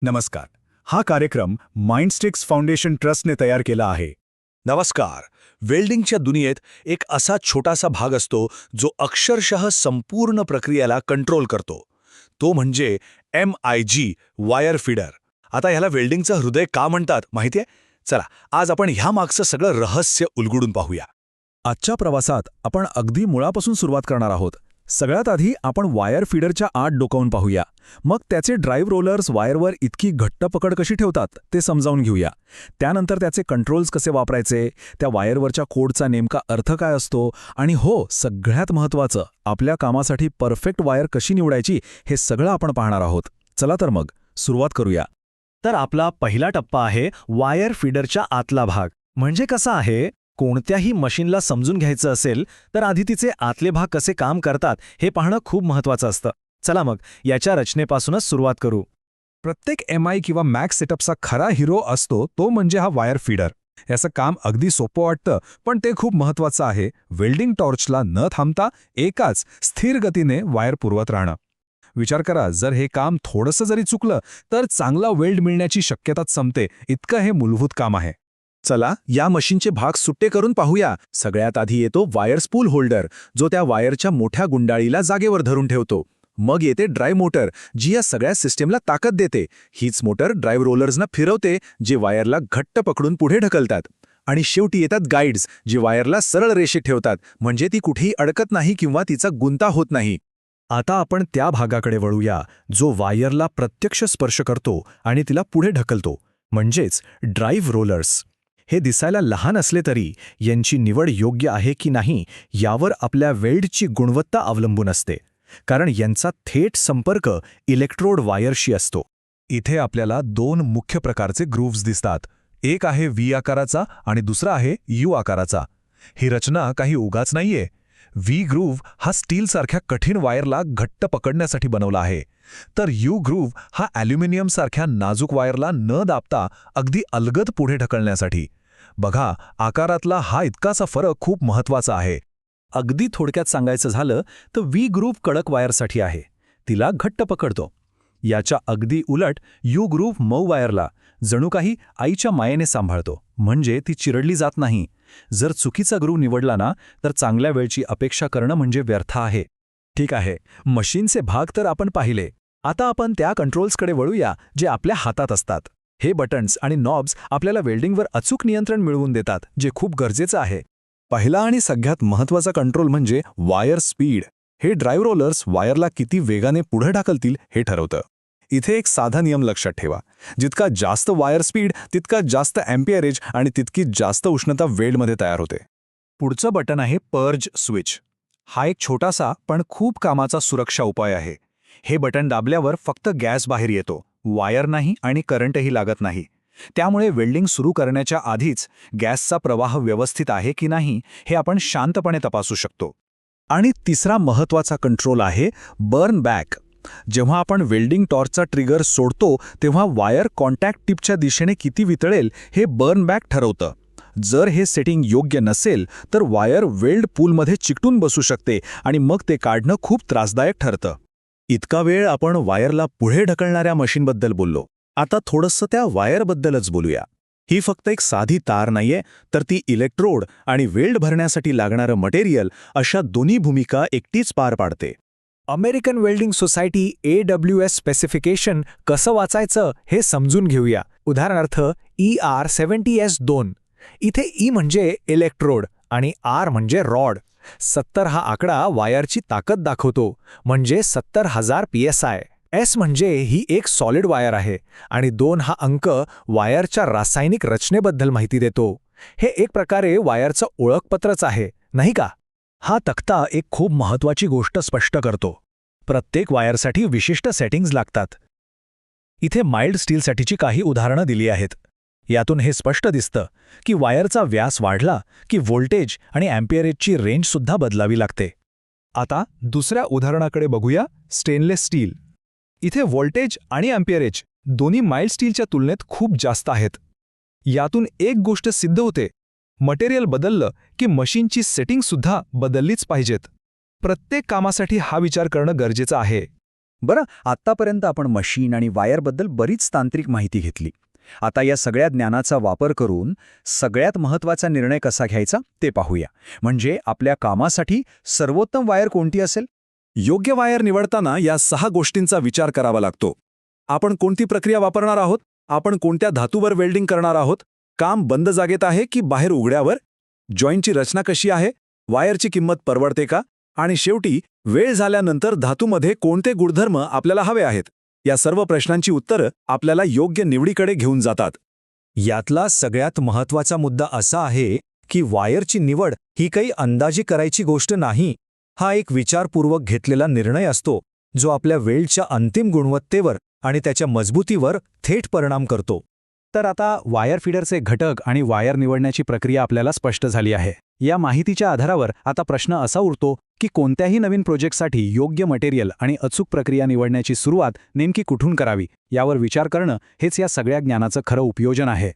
नमस्कार. हा कार्यक्रम माइंडस्टिक्स फाउंडेशन ट्रस्टने तयार केला आहे. नमस्कार. वेल्डिंगच्या दुनियेत एक असा छोटासा भाग असतो जो अक्षरशः संपूर्ण प्रक्रियेला कंट्रोल करतो. तो म्हणजे MIG वायर फीडर. आता ह्याला वेल्डिंगचं हृदय का म्हणतात माहितीये? चला आज आपण ह्या मागचं सगळं रहस्य उलगडून पाहूया. आजच्या प्रवासात आपण अगदी मुळापासून सुरुवात करणार आहोत. सगळ्यात आधी आपण वायर फीडरच्या आत डोकावून पाहूया. मग त्याचे ड्राईव्ह रोलर्स वायरवर इतकी घट्ट पकड कशी ठेवतात ते समजावून घेऊया. त्यानंतर त्याचे कंट्रोल्स कसे वापरायचे, त्या वायरवरच्या कोडचा नेमका अर्थ काय असतो, आणि हो, सगळ्यात महत्त्वाचं, आपल्या कामासाठी परफेक्ट वायर कशी निवडायची हे सगळं आपण पाहणार आहोत. चला तर मग सुरुवात करूया. तर आपला पहिला टप्पा आहे वायर फीडरच्या आतला भाग. म्हणजे कसा आहे, कोणत्याही मशीनला समजून घ्यायचं असेल तर आधी तिचे आतले भाग कसे काम करतात हे पाहणं खूप महत्त्वाचं असतं. चला मग याच्या रचनेपासूनच सुरुवात करू. प्रत्येक MI किंवा मॅक सेटअपचा खरा हिरो असतो तो म्हणजे हा वायर फीडर. याचं काम अगदी सोपं वाटतं, पण ते खूप महत्त्वाचं आहे. वेल्डिंग टॉर्चला न थांबता एकाच स्थिर गतीने वायर पुरवत राहणं. विचार करा, जर हे काम थोडंसं जरी चुकलं तर चांगला वेल्ड मिळण्याची शक्यताच संपते. इतकं हे मूलभूत काम आहे. चला या मशीनचे भाग सुट्टे करून पाहूया. सगळ्यात आधी येतो वायर स्पूल होल्डर, जो त्या वायरच्या मोठ्या गुंडाळीला जागेवर धरून ठेवतो. मग येते ड्राईव्ह मोटर, जी या सगळ्या सिस्टीमला ताकद देते. हीच मोटर ड्राईव्ह रोलर्सना फिरवते, जे वायरला घट्ट पकडून पुढे ढकलतात. आणि शेवटी येतात गाईड्स, जे वायरला सरळ रेषेत ठेवतात, म्हणजे ती कुठेही अडकत नाही किंवा तिचा गुंता होत नाही. आता आपण त्या भागाकडे वळूया जो वायरला प्रत्यक्ष स्पर्श करतो आणि तिला पुढे ढकलतो, म्हणजेच ड्राईव्ह रोलर्स. हे दिसायला लहान असले तरी यांची निवड योग्य आहे की नाही यावर आपल्या वेल्डची गुणवत्ता अवलंबून असते, कारण यांचा थेट संपर्क इलेक्ट्रोड वायरशी असतो. इथे आपल्याला दोन मुख्य प्रकारचे ग्रूव्ज दिसतात. एक आहे V आकाराचा आणि दुसरा आहे U आकाराचा. ही रचना काही उगाच नाहीये. V ग्रूव्ह हा स्टीलसारख्या कठीण वायरला घट्ट पकडण्यासाठी बनवला आहे, तर U ग्रूव्ह हा ॲल्युमिनियमसारख्या नाजूक वायरला न दाबता अगदी अलगद पुढे ढकलण्यासाठी. बघा, आकारातला हा इतकासा फरक खूप महत्त्वाचा आहे. अगदी थोडक्यात सांगायचं झालं तर V ग्रूव्ह कडक वायरसाठी आहे, तिला घट्ट पकडतो. याच्या अगदी उलट U ग्रूव्ह मऊ वायरला जणू काही आईच्या मायेने सांभाळतो, म्हणजे ती चिरडली जात नाही. जर चुकीचा ग्रूव्ह निवडला ना तर चांगल्या वेळची अपेक्षा करणं म्हणजे व्यर्थ आहे. ठीक आहे, मशीनचे भाग तर आपण पाहिले. आता आपण त्या कंट्रोल्सकडे वळूया जे आपल्या हातात असतात. हे बटन्स आणि नॉब्स आपल्याला वेल्डिंगवर अचूक नियंत्रण मिळवून देतात, जे खूप गरजेचं आहे. पहिला आणि सगळ्यात महत्त्वाचा कंट्रोल म्हणजे वायर स्पीड. हे ड्राईव्ह रोलर्स वायरला किती वेगाने पुढे ढकलतील हे ठरवतं. इथे एक साधा नियम लक्षात ठेवा, जितका जास्त वायर स्पीड तितका जास्त अँपिअरेज आणि तितकी जास्त उष्णता वेल्डमध्ये तयार होते. पुढचं बटन आहे पर्ज स्विच. हा एक छोटासा पण खूप कामाचा सुरक्षा उपाय आहे. हे बटन दाबल्यावर फक्त गॅस बाहेर येतो, वायर नाही आणि करंटही लागत नाही. त्यामुळे वेल्डिंग सुरू करण्याच्या आधीच गॅसचा प्रवाह व्यवस्थित आहे की नाही हे आपण शांतपणे तपासू शकतो. आणि तिसरा महत्त्वाचा कंट्रोल आहे बर्न बॅक. जेव्हा आपण वेल्डिंग टॉर्चचा ट्रिगर सोडतो तेव्हा वायर कॉन्टॅक्ट टिपच्या दिशेने किती वितळेल हे बर्न बॅक ठरवतं. जर हे सेटिंग योग्य नसेल तर वायर वेल्ड पूलमध्ये चिकटून बसू शकते आणि मग ते काढणं खूप त्रासदायक ठरतं. इतका वेळ आपण वायरला पुढे ढकलणाऱ्या मशीनबद्दल बोललो. आता थोडंसं त्या वायरबद्दलच बोलूया. ही फक्त एक साधी तार नाहीये, तर ती इलेक्ट्रोड आणि वेल्ड भरण्यासाठी लागणारं मटेरियल अशा दोन्ही भूमिका एकटीच पार पाडते. American welding society AWS specification कसं वाचायचं हे समजून घेऊया. उदाहरणार्थ ER70S2. इथे E म्हणजे इलेक्ट्रोड आणि R म्हणजे रॉड. 70 हा आकडा वायरची ताकद दाखवतो, म्हणजे 70,000 PSI. S म्हणजे ही एक सॉलिड वायर आहे आणि 2 हा अंक वायरच्या रासायनिक रचनेबद्दल माहिती देतो. हे एक प्रकारे वायरचं ओळखपत्रच आहे, नाही का? हा तक्ता एक खूप महत्त्वाची गोष्ट स्पष्ट करतो. प्रत्येक वायरसाठी विशिष्ट सेटिंग्ज लागतात. इथे माइल्ड स्टीलसाठीची काही उदाहरणं दिली आहेत. यातून हे स्पष्ट दिसतं की वायरचा व्यास वाढला की व्होल्टेज आणि अँपिअरेजची रेंजसुद्धा बदलावी लागते. आता दुसऱ्या उदाहरणाकडे बघूया, स्टेनलेस स्टील. इथे व्होल्टेज आणि अँपिअरेज दोन्ही माइल्ड स्टीलच्या तुलनेत खूप जास्त आहेत. यातून एक गोष्ट सिद्ध होते, मटेरियल बदललं की मशीनची सेटिंगसुद्धा बदललीच पाहिजेत. प्रत्येक कामासाठी हा विचार करणं गरजेचं आहे. बरं, आत्तापर्यंत आपण मशीन आणि वायरबद्दल बरीच तांत्रिक माहिती घेतली. आता या सगळ्या ज्ञानाचा वापर करून सगळ्यात महत्त्वाचा निर्णय कसा घ्यायचा ते पाहूया. म्हणजे आपल्या कामासाठी सर्वोत्तम वायर कोणती असेल? योग्य वायर निवडताना या 6 गोष्टींचा विचार करावा लागतो. आपण कोणती प्रक्रिया वापरणार आहोत? आपण कोणत्या धातूवर वेल्डिंग करणार आहोत? काम बंद जागेत आहे की बाहेर उघड्यावर? जॉईंटची रचना कशी आहे? वायरची किंमत परवडते का? आणि शेवटी वेळ झाल्यानंतर धातूमध्ये कोणते गुणधर्म आपल्याला हवे आहेत? या सर्व प्रश्नांची उत्तरं आपल्याला योग्य निवडीकडे घेऊन जातात. यातला सगळ्यात महत्त्वाचा मुद्दा असा आहे की वायरची निवड ही काही अंदाजे करायची गोष्ट नाही. हा एक विचारपूर्वक घेतलेला निर्णय असतो जो आपल्या वेल्डच्या अंतिम गुणवत्तेवर आणि त्याच्या मजबूतीवर थेट परिणाम करतो. तर आता वायर फीडरचे घटक आणि वायर निवडण्याची प्रक्रिया आपल्याला स्पष्ट झाली आहे. या माहितीच्या आधारावर आता प्रश्न असा उरतो की कोणत्याही नवीन प्रोजेक्टसाठी योग्य मटेरियल आणि अचूक प्रक्रिया निवडण्याची सुरुवात नेमकी कुठून करावी यावर विचार करणं हेच या सगळ्या ज्ञानाचं खरं उपयोजन आहे.